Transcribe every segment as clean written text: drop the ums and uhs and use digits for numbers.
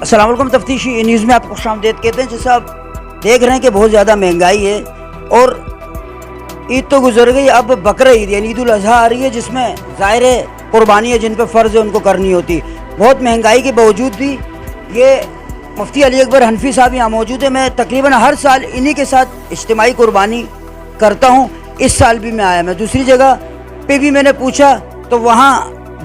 السلام علیکم، تفتیشی نیوز میں آپ کو خوش آمدید کہتے ہیں۔ جیسا آپ دیکھ رہے ہیں کہ بہت زیادہ مہنگائی ہے اور عید تو گزر گئی، اب بقرہ عید یعنی عید الاضحیٰ آ رہی ہے، جس میں ظاہر ہے قربانیاں جن پہ فرض ہے ان کو کرنی ہوتی۔ بہت مہنگائی کے باوجود بھی یہ مفتی علی اکبر حنفی صاحب یہاں موجود ہیں۔ میں تقریباً ہر سال انہی کے ساتھ اجتماعی قربانی کرتا ہوں، اس سال بھی میں آیا۔ میں دوسری جگہ پہ بھی میں نے پوچھا تو وہاں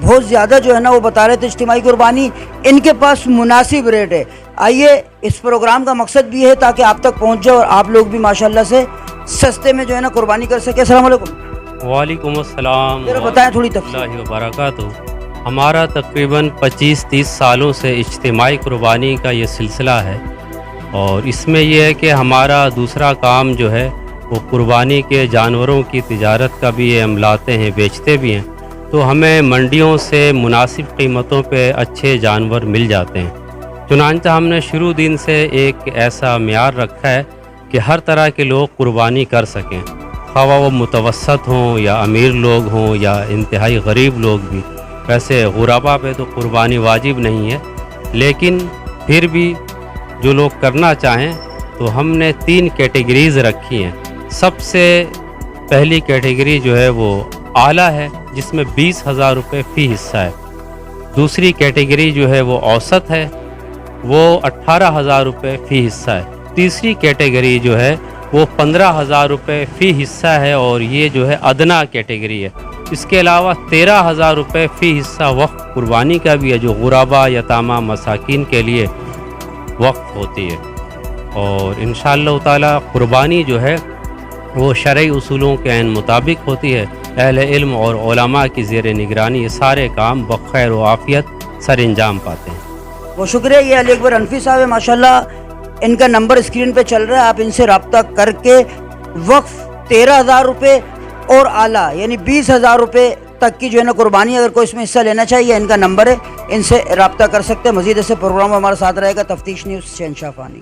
بہت زیادہ جو ہے نا وہ بتا رہے تھے اجتماعی قربانی ان کے پاس مناسب ریٹ ہے۔ آئیے، اس پروگرام کا مقصد بھی ہے تاکہ آپ تک پہنچ جائے اور آپ لوگ بھی ماشاءاللہ سے سستے میں جو ہے نا قربانی کر سکے۔ السلام علیکم۔ وعلیکم السلام ذرا بتائیں تھوڑی تفصیل۔ اللہ وبرکاتہ۔ ہمارا تقریباً 25-30 سالوں سے اجتماعی قربانی کا یہ سلسلہ ہے، اور اس میں یہ ہے کہ ہمارا دوسرا کام جو ہے وہ قربانی کے جانوروں کی تجارت کا بھی ہے، ہم لاتے ہیں بیچتے بھی ہیں، تو ہمیں منڈیوں سے مناسب قیمتوں پہ اچھے جانور مل جاتے ہیں۔ چنانچہ ہم نے شروع دن سے ایک ایسا معیار رکھا ہے کہ ہر طرح کے لوگ قربانی کر سکیں، خواہ وہ متوسط ہوں یا امیر لوگ ہوں یا انتہائی غریب لوگ بھی۔ ویسے غربا پہ تو قربانی واجب نہیں ہے، لیکن پھر بھی جو لوگ کرنا چاہیں تو ہم نے 3 کیٹیگریز رکھی ہیں۔ سب سے پہلی کیٹیگری جو ہے وہ اعلیٰ ہے، جس میں 20,000 روپے فی حصہ ہے۔ دوسری کیٹیگری جو ہے وہ اوسط ہے، وہ 18,000 روپے فی حصہ ہے۔ تیسری کیٹیگری جو ہے وہ 15,000 روپے فی حصہ ہے، اور یہ جو ہے ادنا کیٹیگری ہے۔ اس کے علاوہ 13,000 روپے فی حصہ وقف قربانی کا بھی ہے، جو غربا یتامہ مساکین کے لیے وقف ہوتی ہے۔ اور انشاءاللہ تعالی قربانی جو ہے وہ شرعی اصولوں کے عین مطابق ہوتی ہے۔ اہل علم اور علماء کی زیر نگرانی یہ سارے کام بخیر و عافیت سر انجام پاتے ہیں۔ بہت شکریہ۔ یہ علی اکبر حنفی صاحب ہے، ماشاءاللہ ان کا نمبر اسکرین پہ چل رہا ہے، آپ ان سے رابطہ کر کے وقف 13,000 روپے اور اعلیٰ یعنی 20,000 روپے تک کی جو ہے نا قربانی، اگر کوئی اس میں حصہ لینا چاہیے ان کا نمبر ہے، ان سے رابطہ کر سکتے ہیں۔ مزید ایسے پروگرام ہمارے ساتھ رہے گا۔ تفتیش نیوز سے شہنشاہ فانی۔